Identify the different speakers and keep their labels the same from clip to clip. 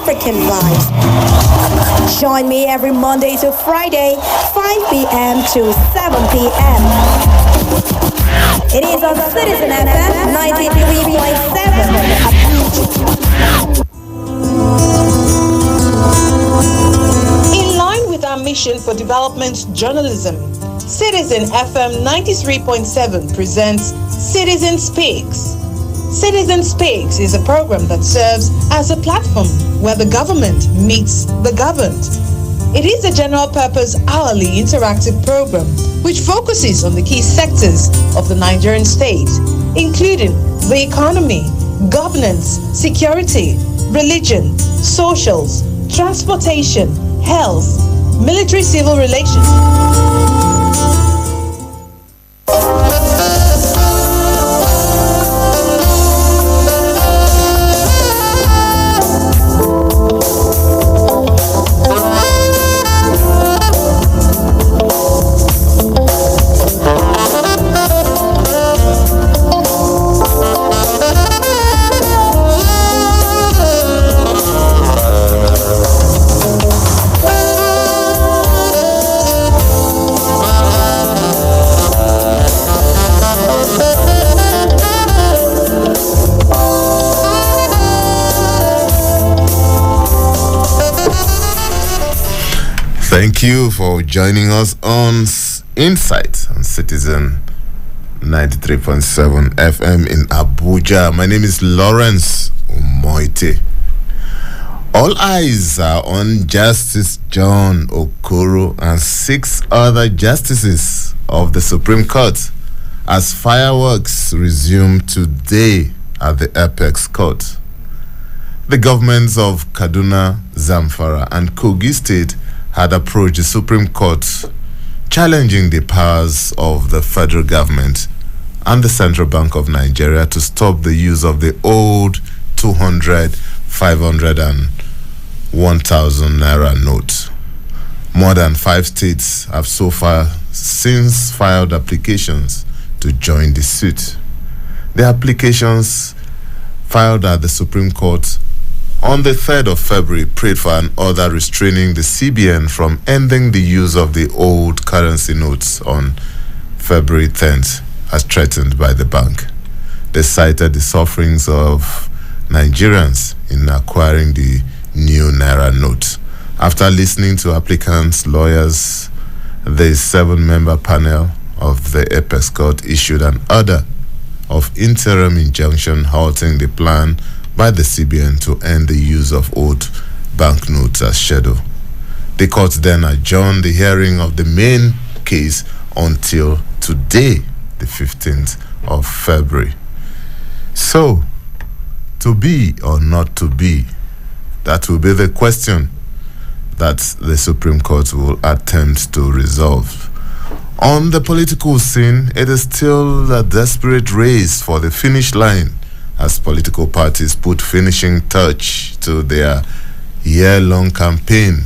Speaker 1: African vibes. Join me every Monday to Friday, 5 p.m. to 7 p.m. It is on Citizen FM 93.7 Abuja.
Speaker 2: In line with our mission for development journalism, Citizen FM 93.7 presents Citizen Speaks. Citizen Speaks is a program that serves as a platform where the government meets the governed. It is a general purpose hourly interactive program which focuses on the key sectors of the Nigerian state, including the economy, governance, security, religion, socials, transportation, health, military civil relations.
Speaker 3: Thank you for joining us on Insight on Citizen 93.7 FM in Abuja. My name is Lawrence Umoette. All eyes are on Justice John Okoro and 6 other justices of the Supreme Court as fireworks resume today at the Apex Court. The governments of Kaduna, Zamfara, and Kogi State had approached the Supreme Court challenging the powers of the federal government and the Central Bank of Nigeria to stop the use of the old 200, 500 and 1,000 naira note. More than 5 states have so far since filed applications to join the suit. The applications filed at the Supreme Court on the 3rd of February prayed for an order restraining the CBN from ending the use of the old currency notes on February 10th as threatened by the bank. They cited the sufferings of Nigerians in acquiring the new Naira note. After listening to applicants' lawyers, the 7-member panel of the Apex Court issued an order of interim injunction halting the plan by the CBN to end the use of old banknotes as scheduled. The court then adjourned the hearing of the main case until today, the 15th of February. So, to be or not to be, that will be the question that the Supreme Court will attempt to resolve. On the political scene, it is still a desperate race for the finish line as political parties put finishing touch to their year-long campaign.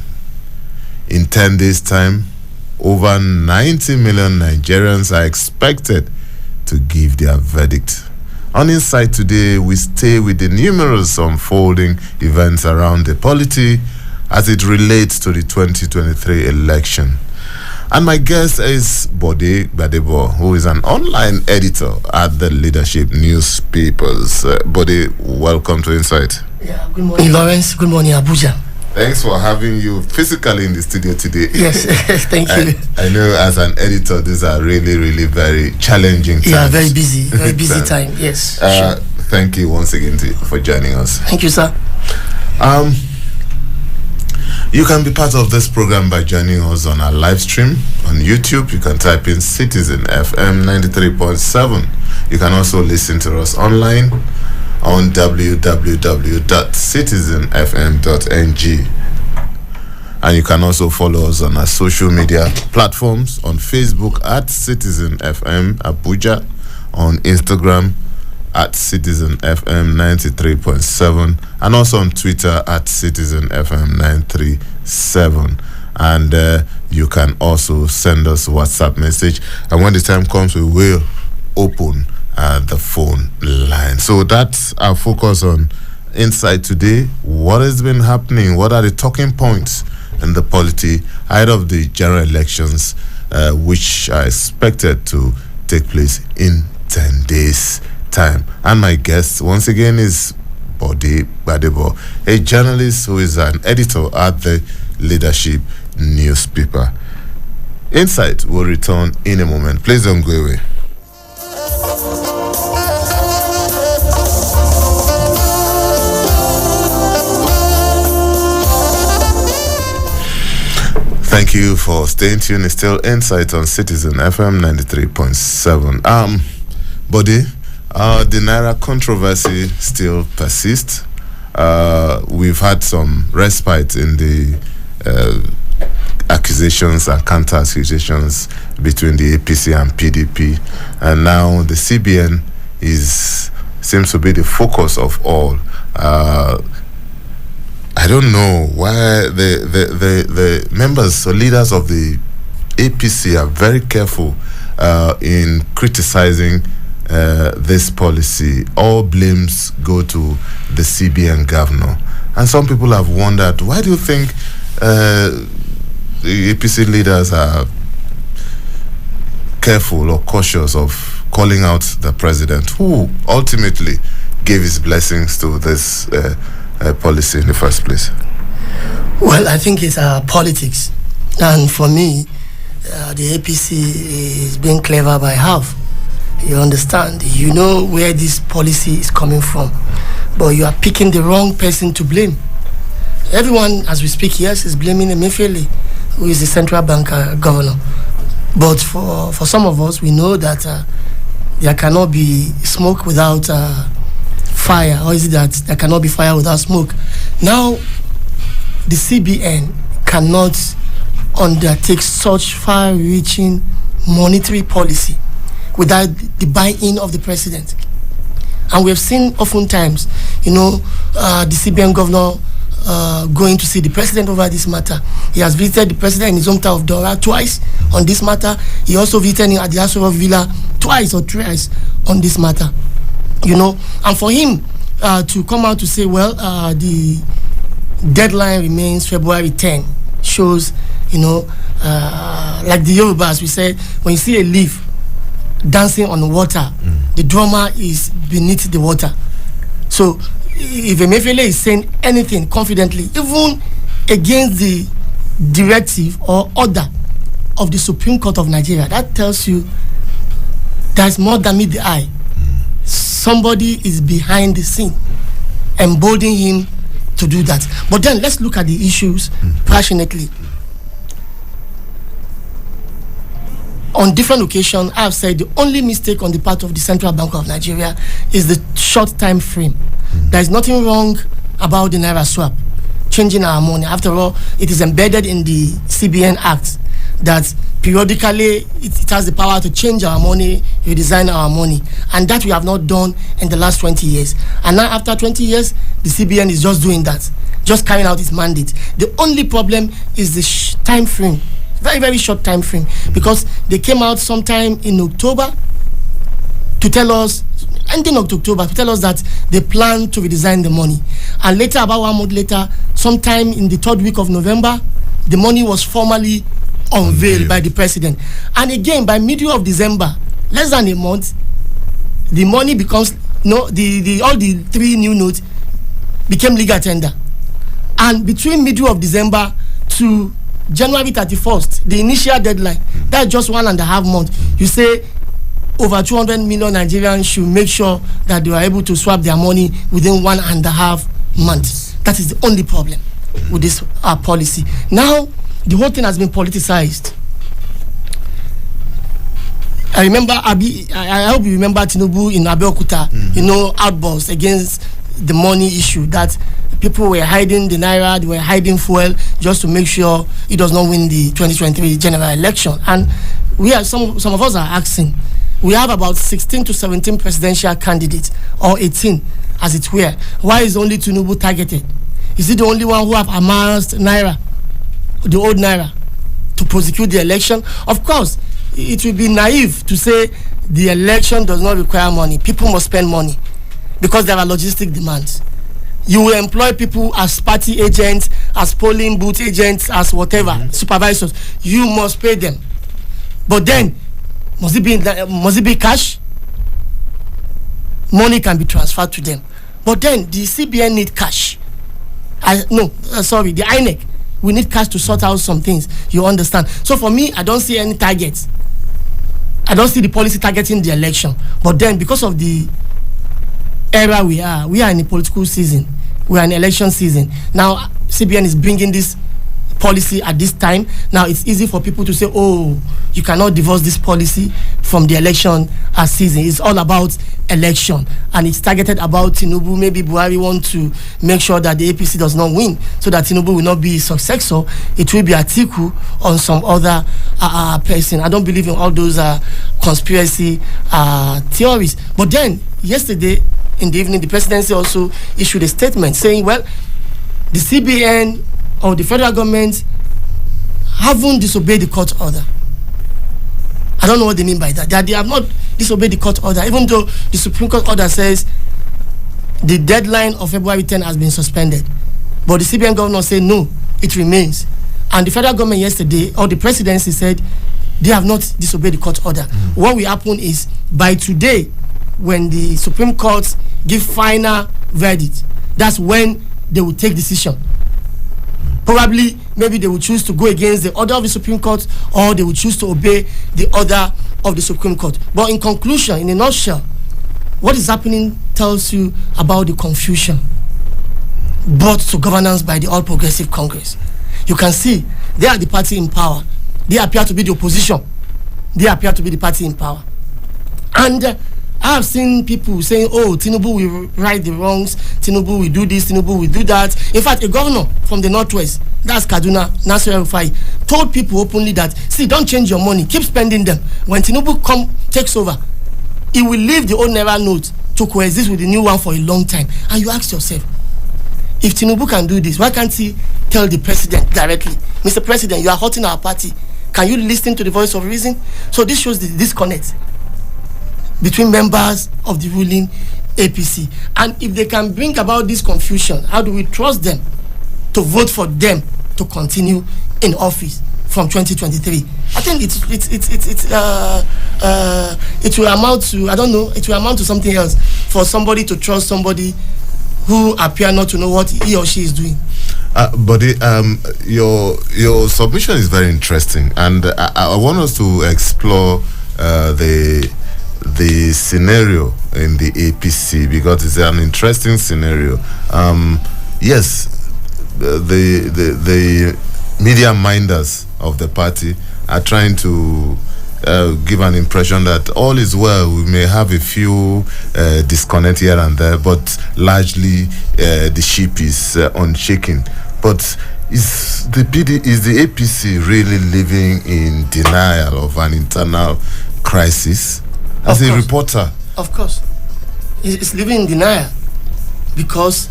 Speaker 3: In 10 days' time, over 90 million Nigerians are expected to give their verdict. On Insight today, we stay with the numerous unfolding events around the polity as it relates to the 2023 election. And my guest is Bode Gbadebo, who is an online editor at the Leadership newspapers. Bode, welcome to Insight.
Speaker 4: Yeah, good morning, Lawrence. Good morning, Abuja.
Speaker 3: Thanks for having you physically in the studio today.
Speaker 4: Yes, thank you.
Speaker 3: I know as an editor, these are really, really very challenging times.
Speaker 4: Yeah, very busy time. Yes. Sure.
Speaker 3: Thank you once again for joining us.
Speaker 4: Thank you, sir.
Speaker 3: You can be part of this program by joining us on our live stream on YouTube. You can type in Citizen FM 93.7. You can also listen to us online on www.citizenfm.ng. And you can also follow us on our social media platforms on Facebook at Citizen FM Abuja, on Instagram at Citizen FM 93.7, and also on Twitter at Citizen FM 937. And you can also send us a WhatsApp message, and when the time comes, we will open the phone line. So that's our focus on Inside today, what has been happening? What are the talking points in the polity ahead of the general elections, which are expected to take place in 10 days' time? And my guest, once again, is Bode Badebo, a journalist who is an editor at the Leadership newspaper. Insight will return in a moment. Please don't go away. Thank you for staying tuned. It's still Insight on Citizen FM 93.7. Bode, the Naira controversy still persists. We've had some respite in the accusations and counter-accusations between the APC and PDP, and now the CBN seems to be the focus of all. I don't know why the members or leaders of the APC are very careful in criticizing this policy. All blames go to the CBN governor. And some people have wondered, why do you think the APC leaders are careful or cautious of calling out the president, who ultimately gave his blessings to this policy in the first place?
Speaker 4: Well, I think it's politics. And for me, the APC is being clever by half. You understand? You know where this policy is coming from, but you are picking the wrong person to blame. Everyone, as we speak, yes, is blaming Emefiele, who is the central bank governor. But for some of us, we know that there cannot be smoke without fire, or is it that there cannot be fire without smoke? Now, the CBN cannot undertake such far-reaching monetary policy without the buy-in of the president. And we have seen oftentimes, the CBN governor going to see the president over this matter. He has visited the president in his hometown of Dora twice on this matter. He also visited him at the Aso Villa twice or thrice on this matter. And for him to come out to say, well, the deadline remains February 10, shows, like the Yorubas, we said, when you see a leaf dancing on the water, the drummer is beneath the water. So if Emefiele is saying anything confidently, even against the directive or order of the Supreme Court of Nigeria, that tells you there's more than meet the eye. Somebody is behind the scene, emboldening him to do that. But then let's look at the issues passionately. On different occasions, I have said the only mistake on the part of the Central Bank of Nigeria is the short time frame. There is nothing wrong about the Naira swap, changing our money. After all, it is embedded in the CBN Act that periodically it has the power to change our money, redesign our money. And that we have not done in the last 20 years. And now after 20 years, the CBN is just doing that, just carrying out its mandate. The only problem is the time frame. Very, very short time frame, because they came out sometime in October to tell us, ending of October, to tell us that they plan to redesign the money. And later, about 1 month later, sometime in the 3rd week of November, the money was formally unveiled by the president. And again, by middle of December, less than a month, the money becomes, all the 3 new notes became legal tender. And between middle of December to January 31st, the initial deadline, that's just 1.5 months. You say over 200 million Nigerians should make sure that they are able to swap their money within 1.5 months. That is the only problem with this policy. Now, the whole thing has been politicized. I remember, I hope you remember Tinubu in Abeokuta, outbursts against the money issue, that people were hiding the Naira, they were hiding fuel just to make sure it does not win the 2023 general election. And we are some of us are asking, we have about 16 to 17 presidential candidates, or 18 as it were. Why is only Tinubu targeted? Is he the only one who have amassed Naira, the old Naira, to prosecute the election? Of course, it would be naive to say the election does not require money. People must spend money because there are logistic demands. You will employ people as party agents, as polling booth agents, as whatever, supervisors. You must pay them. But then, must it be cash? Money can be transferred to them. But then, the CBN need cash. The INEC. We need cash to sort out some things. You understand? So for me, I don't see any targets. I don't see the policy targeting the election. But then, because of the era we are in a political season. We are in election season. Now, CBN is bringing this policy at this time. Now, it's easy for people to say, oh, you cannot divorce this policy from the election season. It's all about election. And it's targeted about Tinubu. Maybe Buhari want to make sure that the APC does not win, so that Tinubu will not be successor. It will be Atiku on some other person. I don't believe in all those conspiracy theories. But then, yesterday, in the evening, the presidency also issued a statement saying, well, the CBN or the federal government haven't disobeyed the court order. I don't know what they mean by that. They have not disobeyed the court order, even though the Supreme Court order says the deadline of February 10 has been suspended. But the CBN governor said, no, it remains. And the federal government yesterday, or the presidency said, they have not disobeyed the court order. What will happen is, by today, when the Supreme Court give final verdict, that's when they will take decision. Probably, maybe they will choose to go against the order of the Supreme Court, or they will choose to obey the order of the Supreme Court. But in conclusion, in a nutshell, what is happening tells you about the confusion brought to governance by the All Progressive Congress. You can see they are the party in power. They appear to be the opposition. They appear to be the party in power. And I have seen people saying, oh, Tinubu will right the wrongs, Tinubu will do this, Tinubu will do that. In fact, a governor from the Northwest, that's Kaduna, Nasir El-Rufai, told people openly that, see, don't change your money, keep spending them. When Tinubu takes over, he will leave the old Naira note to coexist with the new one for a long time. And you ask yourself, if Tinubu can do this, why can't he tell the president directly, Mr. President, you are hurting our party. Can you listen to the voice of reason? So this shows the disconnect between members of the ruling APC. And if they can bring about this confusion, how do we trust them to vote for them to continue in office from 2023? I think it will amount to, I don't know, it will amount to something else for somebody to trust somebody who appear not to know what he or she is doing.
Speaker 3: But your submission is very interesting, and I want us to explore the scenario in the APC, because it's an interesting scenario. Yes, the media minders of the party are trying to give an impression that all is well. We may have a few disconnect here and there, but largely the ship is unshaken. But is the APC really living in denial of an internal crisis? As a reporter,
Speaker 4: of course, it's living in denial, because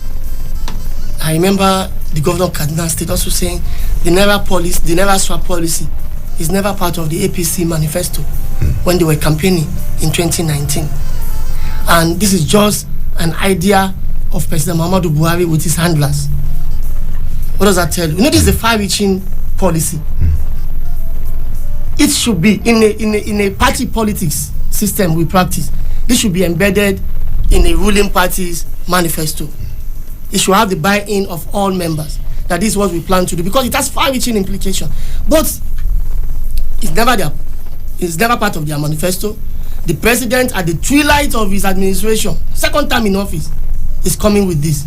Speaker 4: I remember the governor of Kaduna State also saying the Naira swap policy is never part of the APC manifesto when they were campaigning in 2019. And this is just an idea of President Muhammadu Buhari with his handlers. What does that tell you? You know, this is a far-reaching policy. It should be in a party politics system we practice. This should be embedded in a ruling party's manifesto. It should have the buy-in of all members, that this is what we plan to do, because it has far-reaching implication. But it's never part of their manifesto. The president, at the twilight of his administration, second time in office, is coming with this,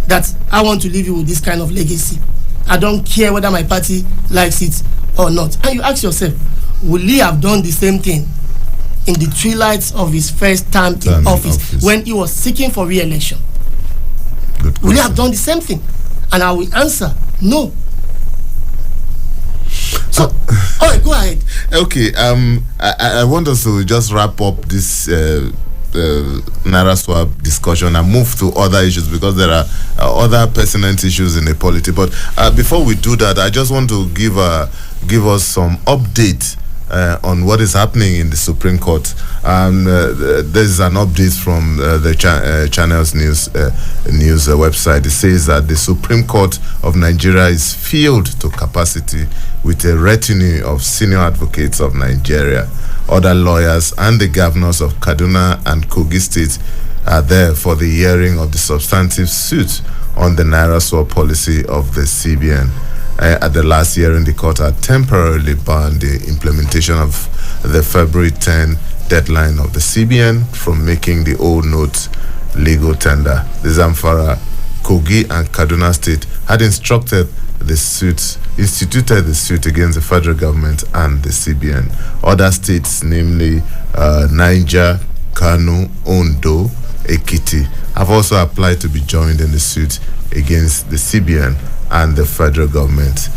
Speaker 4: that I want to leave you with this kind of legacy. I don't care whether my party likes it or not. And you ask yourself, will he have done the same thing in the twilight of his first term in office when he was seeking for re-election? Will he have done the same thing? And I will answer, no. So, all right, go ahead.
Speaker 3: Okay, I want us to just wrap up this Naira swap discussion and move to other issues, because there are other pertinent issues in the polity. But before we do that, I just want to give us some update on what is happening in the Supreme Court. There's an update from the Channel's news website. It says that the Supreme Court of Nigeria is filled to capacity with a retinue of senior advocates of Nigeria, other lawyers, and the governors of Kaduna and Kogi State are there for the hearing of the substantive suit on the Naira swap policy of the CBN. At the last hearing, the court had temporarily banned the implementation of the February 10 deadline of the CBN from making the old notes legal tender. The Zamfara, Kogi, and Kaduna State had instituted the suit against the federal government and the CBN. Other states, namely Niger, Kano, Ondo, Ekiti, have also applied to be joined in the suit against the CBN and the federal government.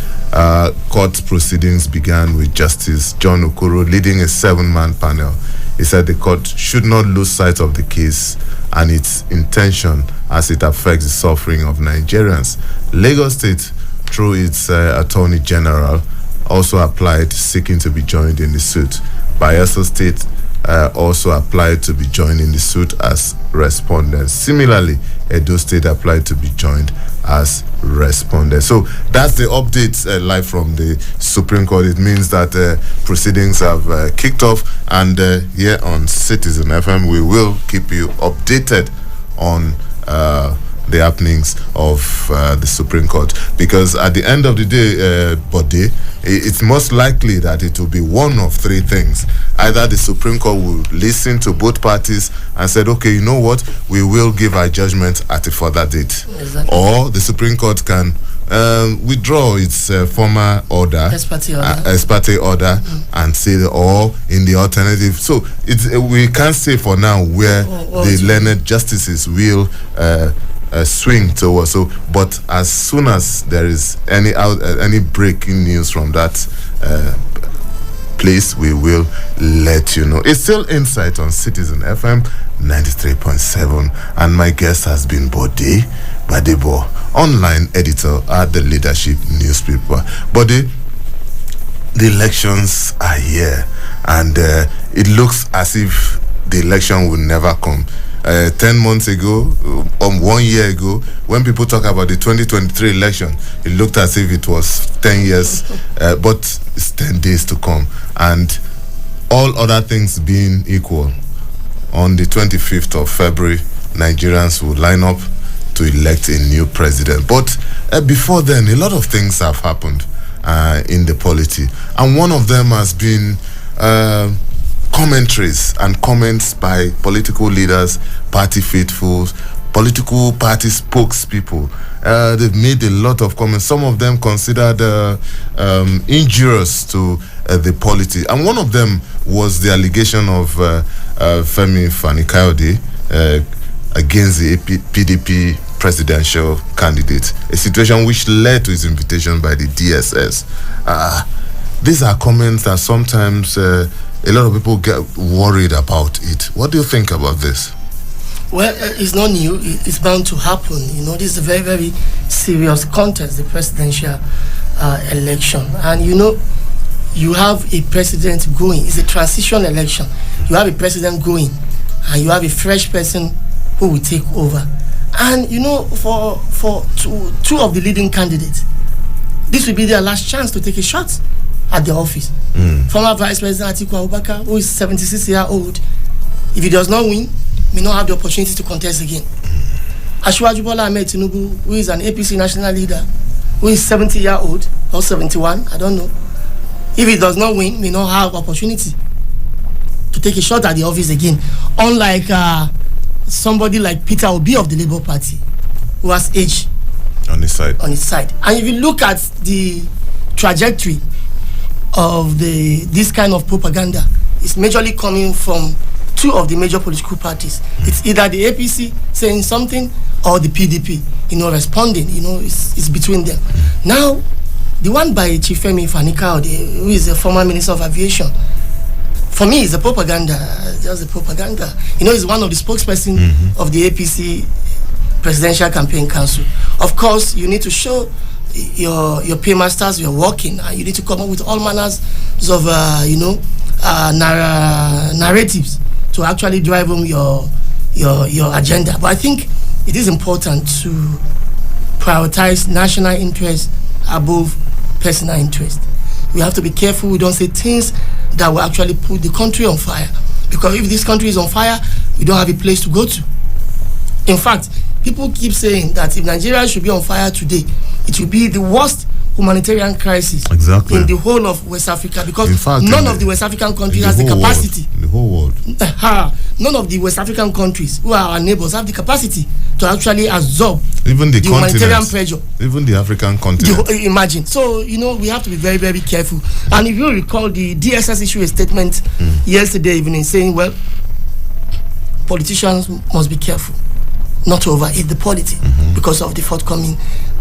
Speaker 3: Court proceedings began with Justice John Okoro leading a 7-man panel. He said the court should not lose sight of the case and its intention as it affects the suffering of Nigerians. Lagos State, through its Attorney General, also applied seeking to be joined in the suit. Bayelsa State also applied to be joined in the suit as respondents. Similarly, Edo State applied to be joined as respondents. So that's the update live from the Supreme Court. It means that proceedings have kicked off, and here on Citizen FM we will keep you updated on the happenings of the Supreme Court, because at the end of the day, Bode, it's most likely that it will be one of three things. Either the Supreme Court will listen to both parties and said, okay, you know what, we will give our judgment at a further date.
Speaker 4: Exactly.
Speaker 3: Or the Supreme Court can withdraw its former order, ex parte order, and say, or in the alternative. So we can't say for now where the learned justices will swing towards. So, but as soon as there is any breaking news from that place, we will let you know. It's still Insight on Citizen FM 93.7, and my guest has been Bode Badebo, online editor at the Leadership newspaper. Bode, the elections are here, and it looks as if the election will never come. 10 months ago, 1 year ago, when people talk about the 2023 election, it looked as if it was 10 years, but it's 10 days to come. And all other things being equal, on the 25th of February, Nigerians will line up to elect a new president. But before then, a lot of things have happened in the polity. And one of them has been commentaries and comments by political leaders, party faithfuls, political party spokespeople. They've made a lot of comments, some of them considered injurious to the polity. And one of them was the allegation of Femi Fani-Kayode against the PDP presidential candidate, a situation which led to his invitation by the DSS. These are comments that sometimes a lot of people get worried about it. What do you think about this?
Speaker 4: Well, it's not new. It's bound to happen. You know, this is a very, very serious contest, the presidential election. And, you know, you have a president going. It's a transition election. You have a president going, and you have a fresh person who will take over. And, you know, for two of the leading candidates, this will be their last chance to take a shot at the office. Former Vice President Atiku Abubakar, who is 76 years old, if he does not win, may not have the opportunity to contest again. Asiwaju Bola Ahmed Tinubu, who is an APC national leader, who is 70 years old or 71, I don't know. If he does not win, may not have opportunity to take a shot at the office again. Unlike somebody like Peter Obi of the Labour Party, who has age
Speaker 3: on his side.
Speaker 4: And if you look at the trajectory of this kind of propaganda, it's majorly coming from two of the major political parties. It's either the APC saying something or the PDP, you know, responding. You know, it's between them. Now, the one by Chief Femi Fani-Kayode, who is a former Minister of Aviation, for me, it's a propaganda, just a propaganda. You know, he's one of the spokesperson of the APC Presidential Campaign Council. Of course, you need to show your paymasters, you're working, and you need to come up with all manners of narratives to actually drive home your agenda. But I think it is important to prioritize national interest above personal interest. We have to be careful we don't say things that will actually put the country on fire. Because if this country is on fire, we don't have a place to go to. In fact, people keep saying that if Nigeria should be on fire today, it will be the worst humanitarian crisis in the whole of West Africa, because none of the West African countries has the capacity.
Speaker 3: The whole world.
Speaker 4: None of the West African countries who are our neighbors have the capacity to actually absorb
Speaker 3: even the
Speaker 4: humanitarian pressure.
Speaker 3: Even the African continent.
Speaker 4: Imagine. So, we have to be very, very careful. And if you recall, the DSS issued a statement yesterday evening saying, well, politicians must be careful not to overeat the polity because of the forthcoming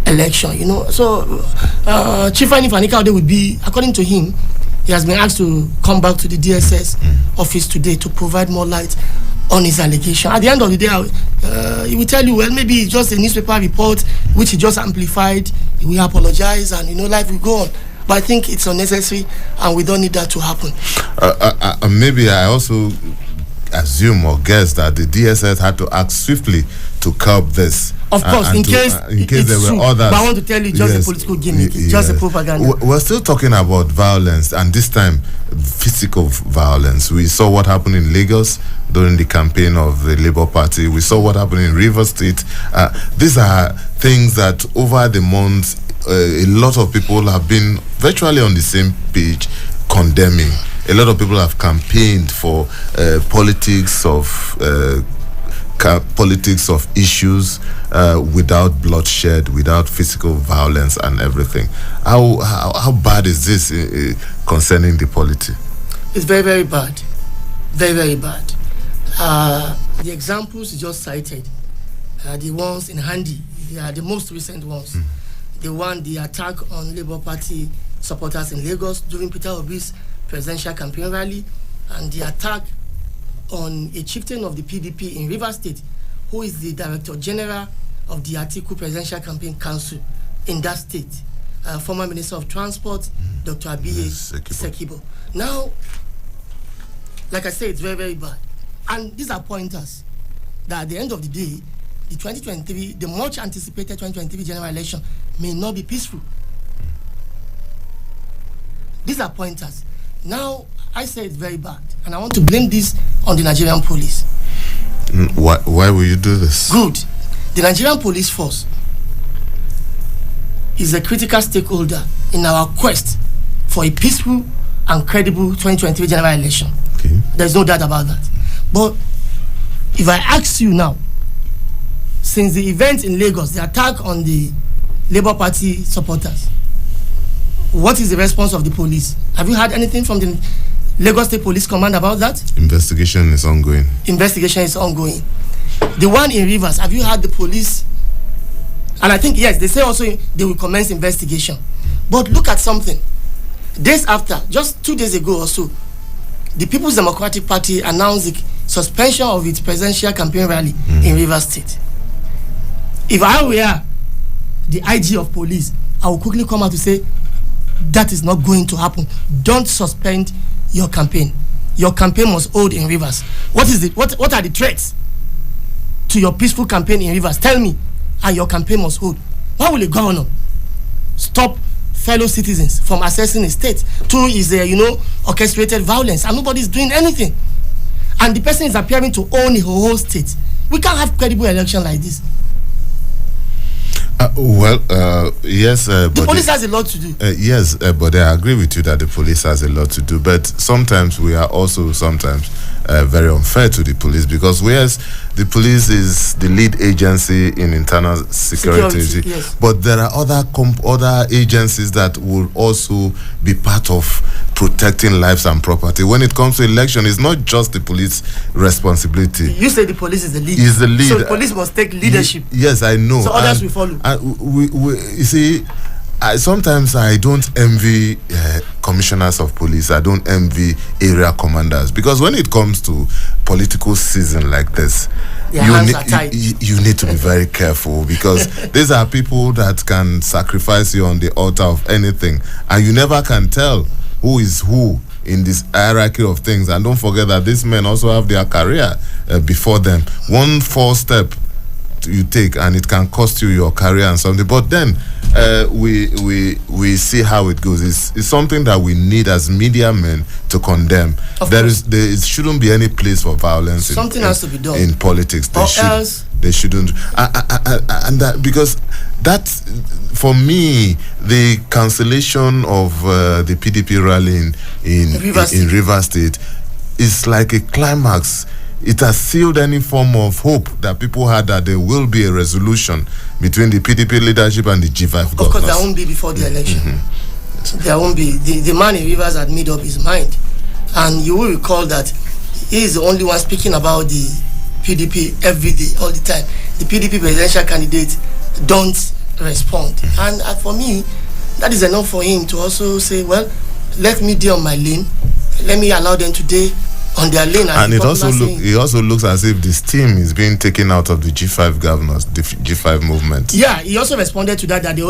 Speaker 4: election, So, Chief Fani Fanikaude would be, according to him, he has been asked to come back to the DSS office today to provide more light on his allegation. At the end of the day, he will tell you, well, maybe it's just a newspaper report which he just amplified. He will apologize, and life will go on. But I think it's unnecessary, and we don't need that to happen.
Speaker 3: Maybe I also assume or guess that the DSS had to act swiftly to curb this.
Speaker 4: Of course, in case there were others. But I want to tell you, just a political gimmick, it's just a propaganda.
Speaker 3: We're still talking about violence, and this time physical violence. We saw what happened in Lagos during the campaign of the Labour Party. We saw what happened in Rivers State. These are things that over the months, a lot of people have been virtually on the same page condemning. A lot of people have campaigned for politics of issues without bloodshed, without physical violence and everything. How bad is this concerning the polity?
Speaker 4: It's very, very bad. Very, very bad. The examples you just cited, the ones in handy, they are the most recent ones. The attack on Labour Party supporters in Lagos during Peter Obi's presidential campaign rally, and the attack on a chieftain of the PDP in Rivers State, who is the Director General of the Atiku Presidential Campaign Council in that state, former Minister of Transport, Dr. Abiye Sekibo. Now, like I said, it's very, very bad. And these are pointers that at the end of the day, the much anticipated 2023 general election may not be peaceful. These are pointers. Now, I say it's very bad, and I want to blame this on the Nigerian police.
Speaker 3: Why will you do this?
Speaker 4: Good. The Nigerian police force is a critical stakeholder in our quest for a peaceful and credible 2023 general election.
Speaker 3: Okay.
Speaker 4: There's no doubt about that. But if I ask you now, since the event in Lagos, the attack on the Labour Party supporters, what is the response of the police? Have you heard anything from the Lagos State Police Command about that?
Speaker 3: Investigation is ongoing.
Speaker 4: The one in Rivers, have you heard the police? And I think, yes, they say also they will commence investigation. But look at something. Days after, just 2 days ago or so, the People's Democratic Party announced the suspension of its presidential campaign rally in Rivers State. If I were the IG of police, I would quickly come out to say, that is not going to happen. Don't suspend your campaign. Your campaign must hold in Rivers. What are the threats to your peaceful campaign in Rivers? Tell me. And your campaign must hold. Why will a governor stop fellow citizens from accessing a state? Two is orchestrated violence, and nobody is doing anything. And the person is appearing to own a whole state. We can't have credible election like this.
Speaker 3: Yes, but
Speaker 4: the police has a lot to do.
Speaker 3: Yes, but I agree with you that the police has a lot to do. But sometimes we are also very unfair to the police, because whereas the police is the lead agency in internal security,
Speaker 4: yes.
Speaker 3: But there are other agencies that will also be part of protecting lives and property. When it comes to election, it's not just the police responsibility.
Speaker 4: You say the police is the lead.
Speaker 3: Is the lead.
Speaker 4: So the police must take leadership.
Speaker 3: Yes, I know.
Speaker 4: So others will follow.
Speaker 3: You see, sometimes I don't envy commissioners of police. I don't envy area commanders, because when it comes to political season like this,
Speaker 4: Their hands are tied.
Speaker 3: you need to be very careful, because these are people that can sacrifice you on the altar of anything, and you never can tell who is who in this hierarchy of things. And don't forget that these men also have their career before them. One false step you take and it can cost you your career and something. But then we see how it goes. It's something that we need as media men to condemn. There shouldn't be any place for violence.
Speaker 4: Something has to be done
Speaker 3: in politics. They shouldn't, and that, because that, for me, the cancellation of the PDP rally in Rivers State is like a climax. It has sealed any form of hope that people had that there will be a resolution between the PDP leadership and the G5 governors.
Speaker 4: Of course, there won't be before the election. There won't be. The man in Rivers had made up his mind, and you will recall that he is the only one speaking about the PDP every day, all the time. The PDP presidential candidate don't respond. And for me, that is enough for him to also say, well, let me deal on my lane. Let me allow them to deal on their lane.
Speaker 3: And it also looks as if the steam is being taken out of the G5 governors, the G5 movement.
Speaker 4: Yeah, he also responded to that they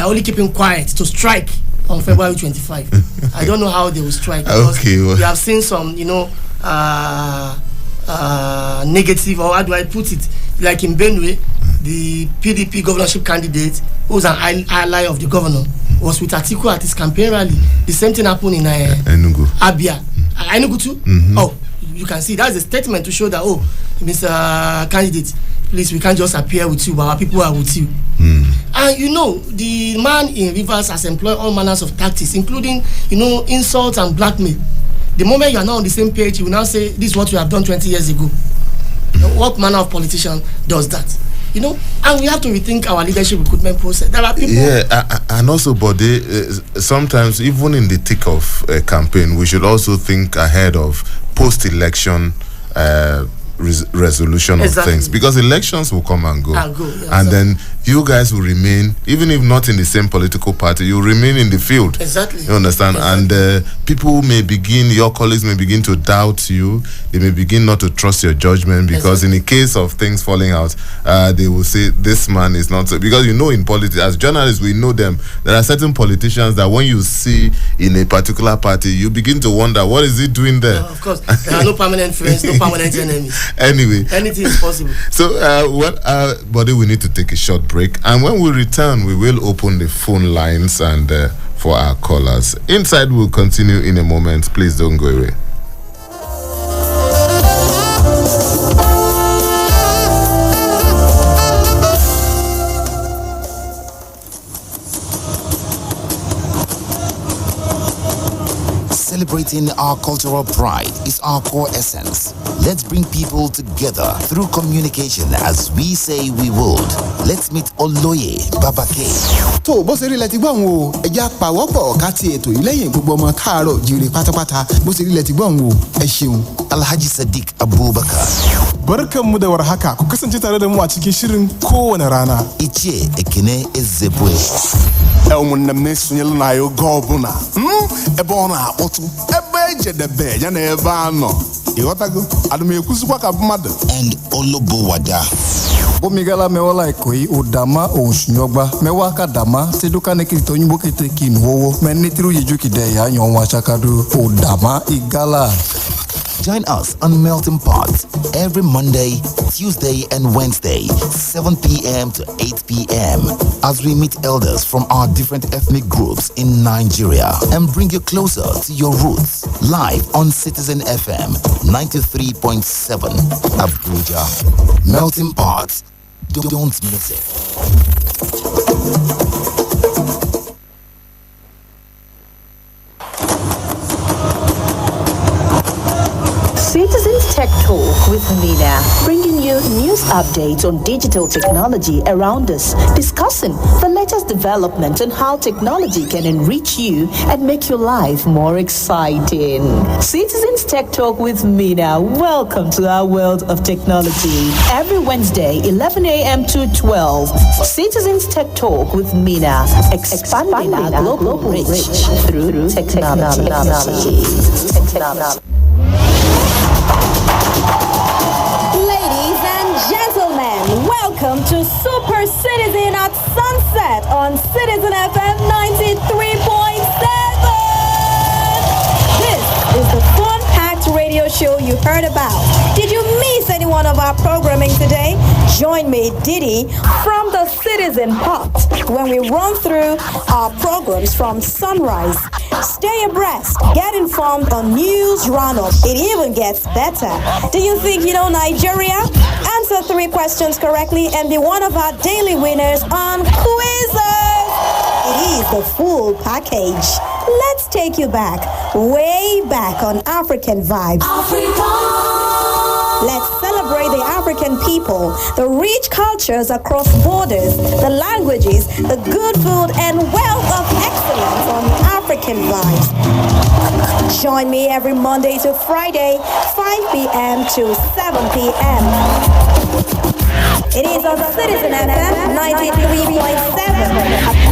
Speaker 4: are only keeping quiet to strike on February 25. I don't know how they will strike.
Speaker 3: Okay.
Speaker 4: We have seen some, negative, or how do I put it, like in Benue, the PDP governorship candidate, who was an ally of the governor, was with Atiku at his campaign rally. The same thing happened in
Speaker 3: Enugu.
Speaker 4: Abia. Enugu too? Oh, you can see that's a statement to show that, oh, Mr. Candidate, please, we can't just appear with you, but our people are with you. And the man in Rivers has employed all manners of tactics, including, insult and blackmail. The moment you are not on the same page, you will now say, this is what you have done 20 years ago. What manner of politician does that? And we have to rethink our leadership recruitment process. There are people.
Speaker 3: Yeah, and also, but sometimes, even in the thick of a campaign, we should also think ahead of post-election resolution of things, because elections will come and go, and then you guys will remain, even if not in the same political party, you remain in the field.
Speaker 4: Exactly.
Speaker 3: You understand? And people your colleagues may begin to doubt you. They may begin not to trust your judgment, because in the case of things falling out, they will say this man is not. Because in politics, as journalists, we know them. There are certain politicians that when you see in a particular party, you begin to wonder, what is he doing there?
Speaker 4: Of course, there are no permanent friends, no permanent enemies.
Speaker 3: Anyway,
Speaker 4: anything is possible.
Speaker 3: So, buddy, we need to take a short break, and when we return, we will open the phone lines and for our callers. Inside, we'll continue in a moment. Please don't go away.
Speaker 5: Celebrating our cultural pride is our core essence. Let's bring people together through communication as we say we would. Let's meet Oloye Babake.
Speaker 6: tó bó ṣe rí lẹ ti gbọ́n o ẹja pàwọ́pọ̀ ká ti ètò yìí lẹ́yìn gbogbo ọmọ káàárọ̀ jíire pátápátá bó ṣe rí lẹ ti gbọ́n o ẹ ṣeun.
Speaker 5: Alhaji Sadiq Abubakar.
Speaker 6: Barkanmu da warhaka ku kasance tare da mu a cikin shirin kowane rana.
Speaker 5: Ichie Ekene Ezebwe.
Speaker 6: ụmụnne m na-esonyela na ya oge ọbụla ebe ọ na-akpọtụ ebe ejedebe ya na ebe a nọ ịghọtago adụm ekwuzikwa ka mmadụ.
Speaker 5: And Olobowada.
Speaker 7: Bomigala mewola ikoi udama onsnyogba mewaka dama seduka nekito onyimbo kete kinwowo menitiru yijuki de ya nyonwa chakadu udama igala.
Speaker 5: Join us on Melting Pot every Monday, Tuesday, and Wednesday, 7 p.m. to 8 p.m. as we meet elders from our different ethnic groups in Nigeria and bring you closer to your roots. Live on Citizen FM 93.7 Abuja. Melting Pot. Don't miss it.
Speaker 8: Citizens Tech Talk with Mina, bringing you news updates on digital technology around us, discussing the latest development and how technology can enrich you and make your life more exciting. Citizens Tech Talk with Mina, welcome to our world of technology. Every Wednesday, 11 a.m. to 12, Citizens Tech Talk with Mina, expanding our global reach through technology.
Speaker 1: welcome to Super Citizen at Sunset on Citizen FM 93.7. This is the fun-packed radio show you heard about. Did you miss any one of our programming today? Join me, Diddy, from the Citizen Pot when we run through our programs from sunrise. Stay abreast, get informed on news roundup. It even gets better. Do you think you know Nigeria? Answer 3 questions correctly and be one of our daily winners on quizzes. It is the full package. Let's take you back, way back on African vibes. Let's celebrate the African people, the rich cultures across borders, the languages, the good food, and wealth of excellence on African vibes. Join me every Monday to Friday, 5 p.m. to 7 p.m. It is on Citizen FM 93.7.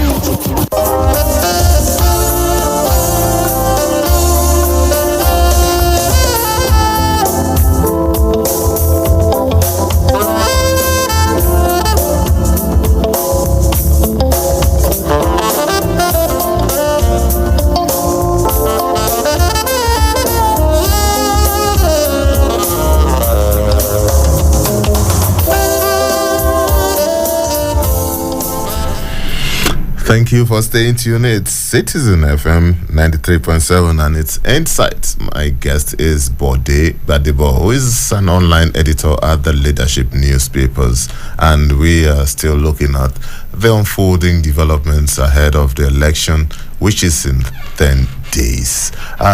Speaker 3: Thank you for staying tuned. It's Citizen FM 93.7 and it's Insights. My guest is Bode Badibo, who is an online editor at the Leadership newspapers. And we are still looking at the unfolding developments ahead of the election, which is in 10 days.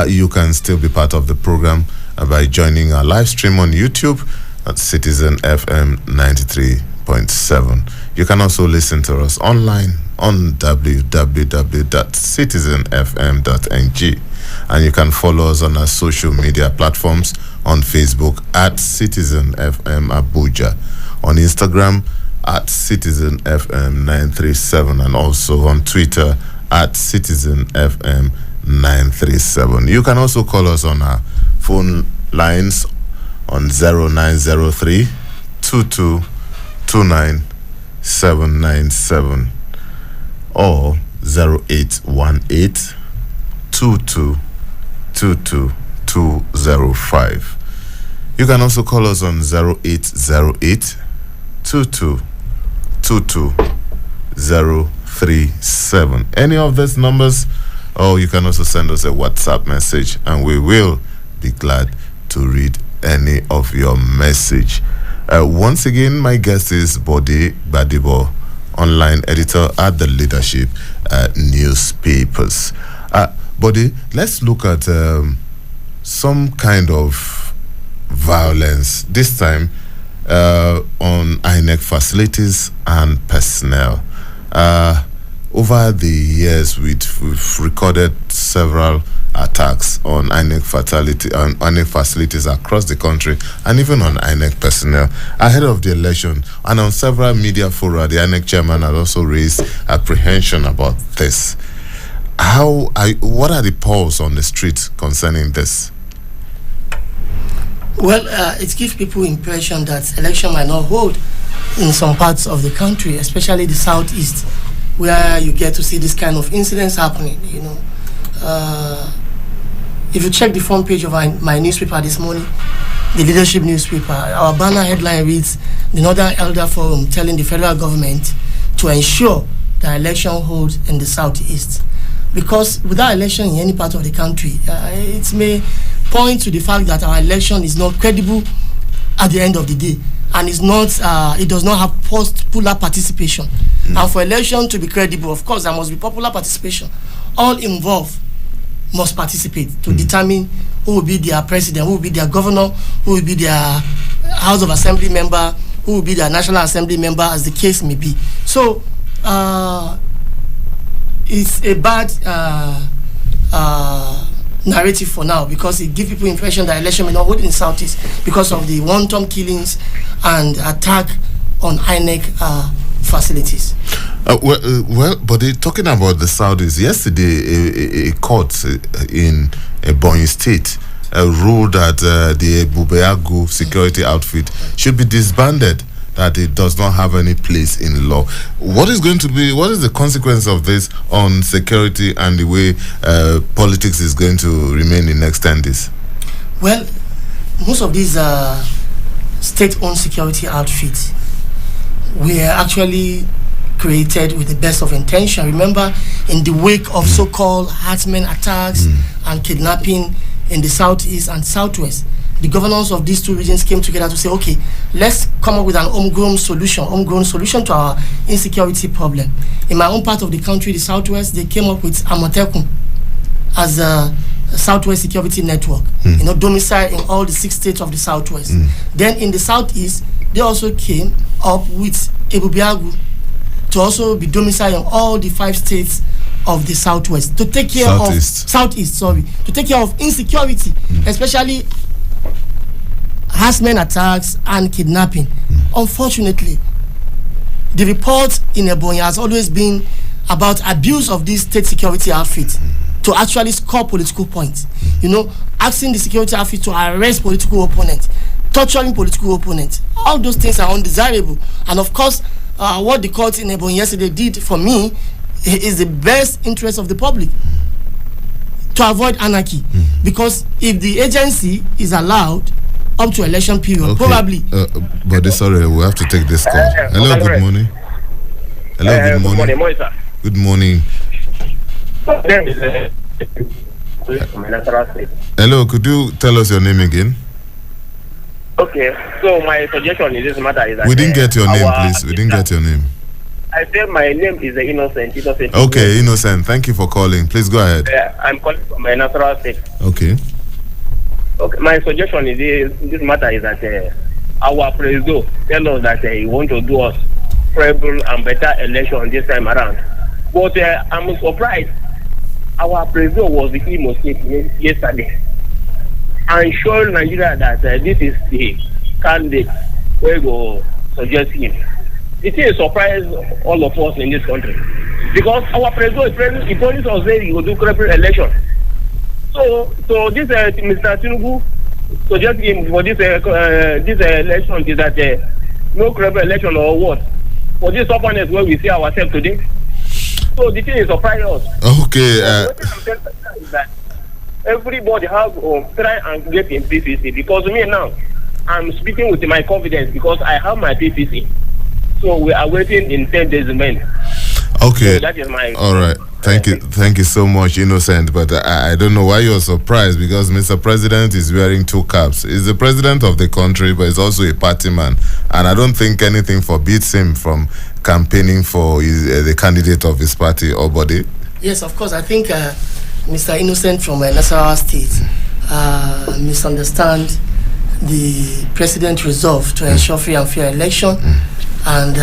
Speaker 3: You can still be part of the program by joining our live stream on YouTube at Citizen FM 93.7. You can also listen to us online on www.citizenfm.ng, and you can follow us on our social media platforms on Facebook at Citizen FM Abuja, on Instagram at Citizen FM 937, and also on Twitter at Citizen FM 937. You can also call us on our phone lines on 0903 2229 797 or 0818 2222205. You can also call us on 0808 2222037. Any of these numbers, or you can also send us a WhatsApp message and we will be glad to read any of your message. Once again, my guest is Bode Badibo, online editor at the Leadership newspapers. Bode, let's look at some kind of violence, this time on INEC facilities and personnel. Over the years, we've recorded several attacks on INEC facilities across the country and even on INEC personnel ahead of the election. And on several media fora, the INEC chairman has also raised apprehension about this. What are the polls on the street concerning this?
Speaker 4: Well, it gives people impression that election might not hold in some parts of the country, especially the southeast, where you get to see this kind of incidents happening, you know. If you check the front page of my newspaper this morning, the Leadership newspaper, our banner headline reads, "The Northern Elder Forum telling the federal government to ensure the election holds in the southeast." Because without election in any part of the country, it may point to the fact that our election is not credible at the end of the day, and it's not, it does not have popular participation. And for election to be credible, of course, there must be popular participation. All involved must participate to determine who will be their president, who will be their governor, who will be their House of Assembly member, who will be their National Assembly member, as the case may be. So it's a bad narrative for now, because it gives people impression that election may not hold in Southeast because of the wanton killings and attack on INEC facilities.
Speaker 3: But talking about the Saudis, yesterday a court in Ebonyi State ruled that the Bubeagu security outfit should be disbanded. that it does not have any place in law. What is the consequence of this on security and the way politics is going to remain in next 10 days?
Speaker 4: Well, most of these state-owned security outfits were actually created with the best of intention. Remember, in the wake of so-called herdsmen attacks and kidnapping in the southeast and southwest, the governors of these two regions came together to say, okay, let's come up with an homegrown solution to our insecurity problem. In my own part of the country, the southwest, they came up with Amotekun as a Southwest Security Network, domicile in all the 6 states of the southwest. Then in the southeast, they also came up with Ebubiagu to also be domiciled in all the 5 states of the southwest to take care to take care of insecurity, especially harassment attacks and kidnapping. Unfortunately, the report in Ebonyi has always been about abuse of these state security outfits to actually score political points. Asking the security outfit to arrest political opponents, torturing political opponents. All those things are undesirable. And of course, what the court in Ebonyi yesterday did for me is the best interest of the public to avoid anarchy. Because if the agency is allowed up to election period, probably.
Speaker 3: But sorry, we have to take this call. Hello, good morning. Hello, good morning. Good morning. Hello, could you tell us your name again?
Speaker 9: Okay, so my suggestion in this matter is that
Speaker 3: we didn't get your name, please. We didn't get your name.
Speaker 9: I said my name is Innocent.
Speaker 3: Okay, Innocent. Thank you for calling. Please go ahead.
Speaker 9: I'm calling from my natural state.
Speaker 3: Okay.
Speaker 9: Okay, my suggestion in this matter is that our president tell us that he want to do us favorable and better election this time around. But I'm surprised. Our president was the Imo State yesterday and showing Nigeria that this is the candidate we go suggest him. It is surprise all of us in this country because our president he promised us that he will do credible election. So this Mr. Tinubu suggest him for this election is that no credible election or what? For this opponent where we see ourselves today. So the thing is surprise us.
Speaker 3: Okay.
Speaker 9: That everybody have try and get in PPC because me now I'm speaking with my confidence because I have my PPC. So we are waiting in 10 days men.
Speaker 3: Okay.
Speaker 9: So that is my.
Speaker 3: All right. Thank you so much, Innocent. But I don't know why you're surprised because Mr. President is wearing 2 caps. He's the president of the country, but he's also a party man, and I don't think anything forbids him from campaigning for the candidate of his party or body.
Speaker 4: Yes, of course. I think Mr. Innocent from Nasarawa State misunderstand the president's resolve to ensure free and fair election and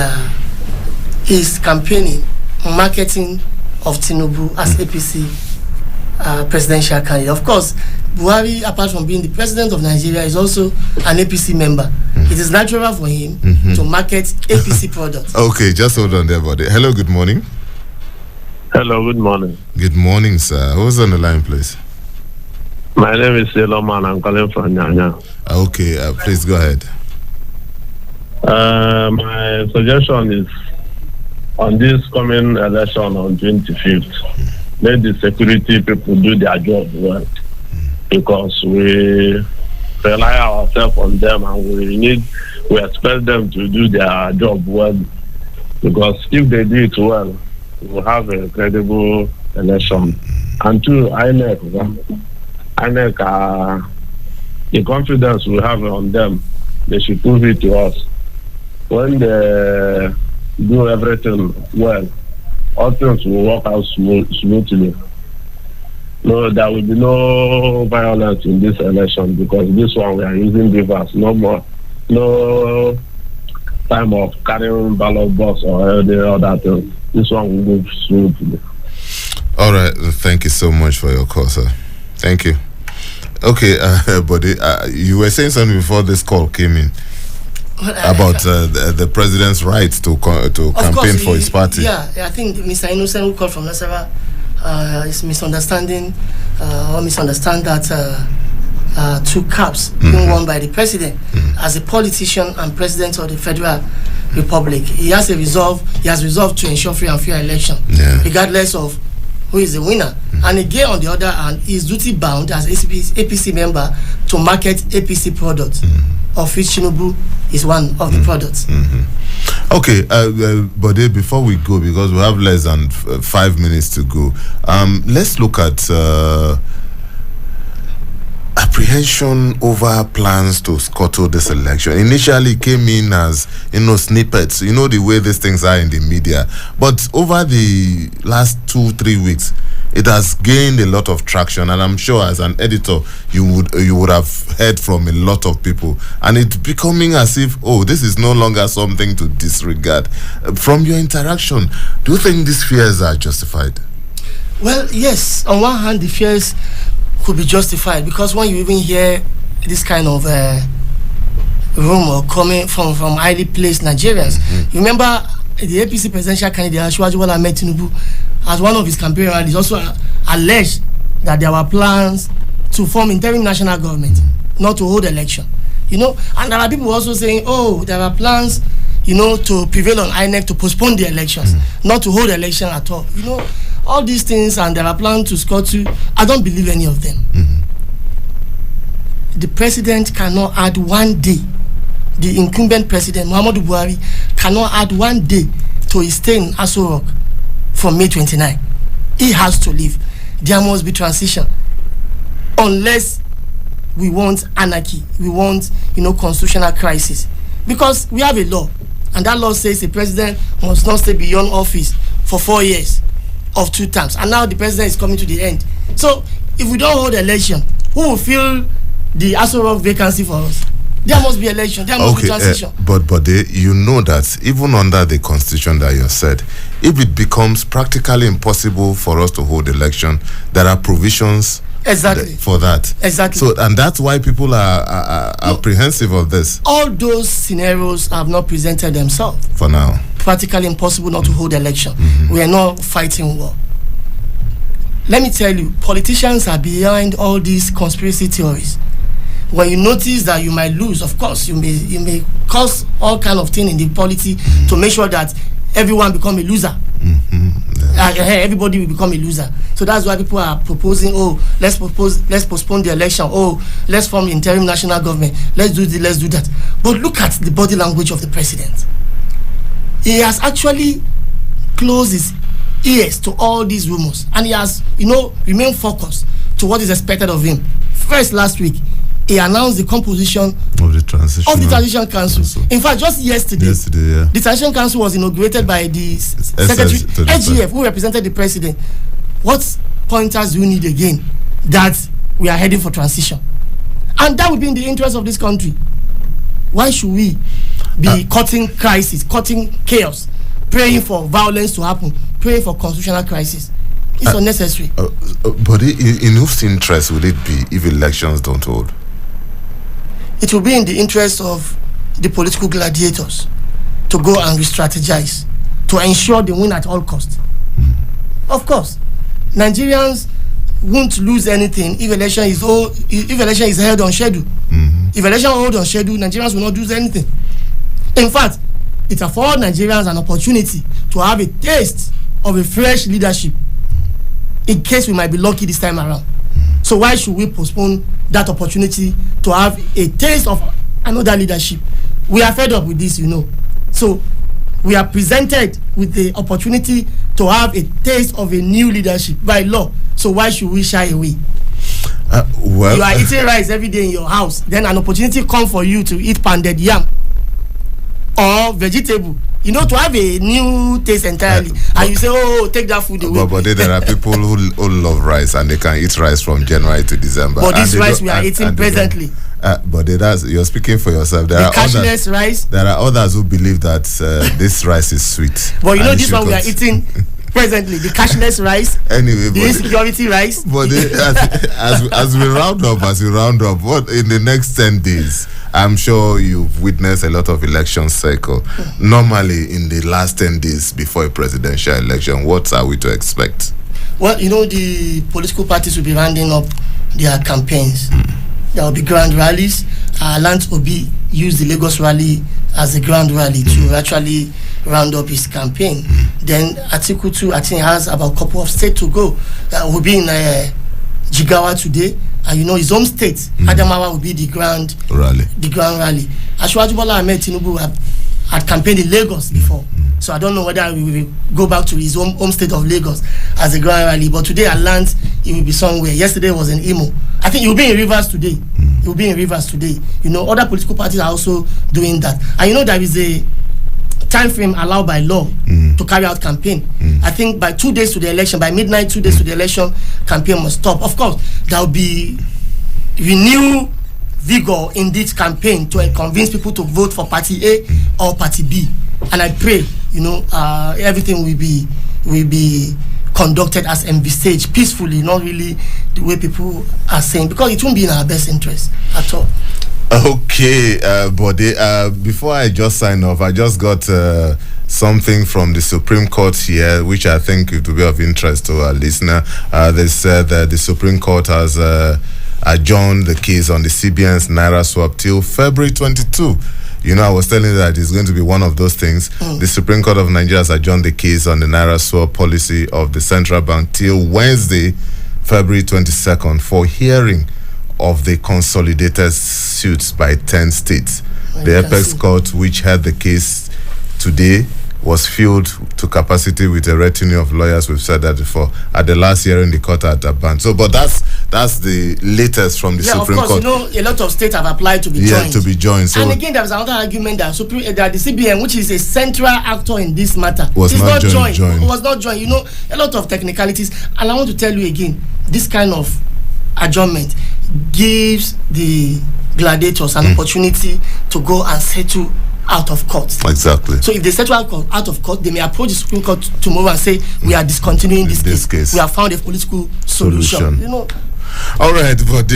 Speaker 4: his campaigning, marketing of Tinubu as APC presidential candidate. Of course, Buhari, apart from being the president of Nigeria, is also an APC member. It is natural for him to market APC products.
Speaker 3: Okay, just hold on there, buddy. Hello, good morning.
Speaker 10: Hello, good morning.
Speaker 3: Good morning, sir. Who's on the line, please?
Speaker 10: My name is Eloman. I'm calling from Nyanya.
Speaker 3: Okay, please go ahead.
Speaker 10: My suggestion is on this coming election on 25th, let the security people do their job well because we rely ourselves on them and we expect them to do their job well because if they do it well, we'll have a credible election. And two, INEC, the confidence we have on them, they should prove it to us. When they do everything well, all things will work out smoothly. No, there will be no violence in this election because this one we are using beavers. No time of carrying ballot box or any other thing. This one will move smoothly.
Speaker 3: All right, thank you so much for your call, sir. Thank you. Okay, buddy, you were saying something before this call came in. About the president's right to campaign for his party.
Speaker 4: Yeah, I think Mr. Innocent, who called from Nasarawa, is misunderstanding or misunderstand that two caps being worn by the president as a politician and president of the Federal Republic. He has resolved to ensure free and fair election, regardless of who is the winner. And again, on the other hand, he is duty bound as APC member to market APC products, of which Tinubu is one of the products.
Speaker 3: Okay, Bode, before we go, because we have less than 5 minutes to go, let's look at apprehension over plans to scuttle this election. Initially it came in as, snippets, the way these things are in the media. But over the last 2-3 weeks, it has gained a lot of traction, and I'm sure as an editor you would have heard from a lot of people, and it's becoming as if, this is no longer something to disregard. From your interaction, do you think these fears are justified?
Speaker 4: Well, yes, on one hand the fears could be justified, because when you even hear this kind of rumor coming from highly placed Nigerians, you remember the APC presidential candidate Umoette Tinubu, as one of his campaign rallies, also alleged that there were plans to form interim national government, not to hold election. And there are people also saying, there are plans, to prevail on INEC to postpone the elections, not to hold election at all. All these things, and there are plans to scuttle. I don't believe any of them. The president cannot add 1 day. The incumbent president, Muhammadu Buhari, cannot add 1 day to his stay in Aso Rock from May 29. He has to leave. There must be transition. Unless we want anarchy, we want, constitutional crisis. Because we have a law, and that law says the president must not stay beyond office for 4 years of 2 terms. And now the president is coming to the end. So if we don't hold election, who will fill the Aso Rock vacancy for us? There must be election. There must be transition.
Speaker 3: But you know that even under the constitution that you said, if it becomes practically impossible for us to hold election, there are provisions for that.
Speaker 4: Exactly.
Speaker 3: So, and that's why people are apprehensive of this.
Speaker 4: All those scenarios have not presented themselves.
Speaker 3: For now.
Speaker 4: Practically impossible not to hold election. We are not fighting war. Let me tell you, politicians are behind all these conspiracy theories. When you notice that you might lose, of course, you may cause all kind of thing in the polity to make sure that everyone become a loser. Everybody will become a loser. So that's why people are proposing, let's postpone the election. Let's form interim national government. Let's do this, let's do that. But look at the body language of the president. He has actually closed his ears to all these rumors, and he has, remained focused to what is expected of him. First, last week, he announced the composition of the Transition Council. In fact, just yesterday, the Transition Council was inaugurated by the Secretary SGF, who represented the president. What pointers do we need again that we are heading for transition? And that would be in the interest of this country. Why should we be cutting crisis, cutting chaos, praying for violence to happen, praying for constitutional crisis? It's unnecessary.
Speaker 3: But in whose interest would it be if elections don't hold?
Speaker 4: It will be in the interest of the political gladiators to go and re-strategize, to ensure they win at all costs. Of course, Nigerians won't lose anything if election is held on schedule. If election is held on schedule, Nigerians will not lose anything. In fact, it affords Nigerians an opportunity to have a taste of a fresh leadership in case we might be lucky this time around. So why should we postpone that opportunity to have a taste of another leadership? We are fed up with this, So we are presented with the opportunity to have a taste of a new leadership by law. So why should we shy away? You are eating rice every day in your house. Then an opportunity comes for you to eat pounded yam or vegetable. To have a new taste entirely, and you say, take that food away.
Speaker 3: But there are people who love rice, and they can eat rice from January to December.
Speaker 4: But this rice we are eating presently.
Speaker 3: But you're speaking for yourself. There are
Speaker 4: cashless rice.
Speaker 3: There are others who believe that this rice is sweet.
Speaker 4: But this one we are eating presently, the cashless rice.
Speaker 3: Anyway,
Speaker 4: the insecurity rice.
Speaker 3: But as we round up, what in the next 10 days? I'm sure you've witnessed a lot of election cycle. Normally, in the last 10 days before a presidential election, what are we to expect?
Speaker 4: Well, the political parties will be rounding up their campaigns. There will be grand rallies. Lance Obi used the Lagos rally as a grand rally to actually round up his campaign. Then Atiku too, I think, has about a couple of states to go. Will be in Jigawa today, and his home state, Adamawa, will be the grand rally. Asiwaju Bola Ahmed Tinubu had campaigned in Lagos before, so I don't know whether we will go back to his home state of Lagos as a grand rally. But today at Lance, he will be somewhere. Yesterday was in Imo. I think he will be in Rivers today. He will be in Rivers today. Other political parties are also doing that, and there is a time frame allowed by law to carry out campaign. I think by 2 days to the election, by midnight, 2 days to the election, campaign must stop. Of course, there will be renewed vigor in this campaign to convince people to vote for Party A or Party B. And I pray, everything will be conducted as envisaged, peacefully, not really the way people are saying, because it won't be in our best interest at all.
Speaker 3: Okay, Bode, before I just sign off, I just got something from the Supreme Court here, which I think it will be of interest to our listener. They said that the Supreme Court has adjourned the case on the CBN's Naira swap till February 22. I was telling you that it's going to be one of those things. The Supreme Court of Nigeria has adjourned the case on the Naira swap policy of the central bank till Wednesday, February 22nd, for hearing of the consolidated suits by 10 states. The Apex Court, which had the case today, was filled to capacity with a retinue of lawyers. We've said that before. At the last hearing, the court had banned. So, but that's the latest from the Supreme Court.
Speaker 4: A lot of states have applied to be joined.
Speaker 3: Yeah, to be joined. So,
Speaker 4: and again, there was another argument that the CBN, which is a central actor in this matter,
Speaker 3: was not joined.
Speaker 4: It was not joined. A lot of technicalities. And I want to tell you again, this kind of adjournment gives the gladiators an opportunity to go and settle out of court. Exactly. So if they settle out of court, they may approach the Supreme Court tomorrow and say, we are discontinuing this case. We have found a political solution.
Speaker 3: All right, but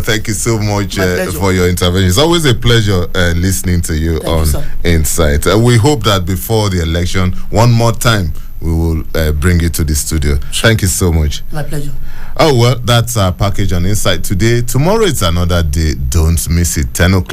Speaker 3: thank you so much for your intervention. It's always a pleasure listening to you on Insight. We hope that before the election, one more time, we will bring you to the studio. Thank you so much.
Speaker 4: My pleasure.
Speaker 3: Oh, well, that's our package on Insight today. Tomorrow it's another day. Don't miss it. 10 o'clock.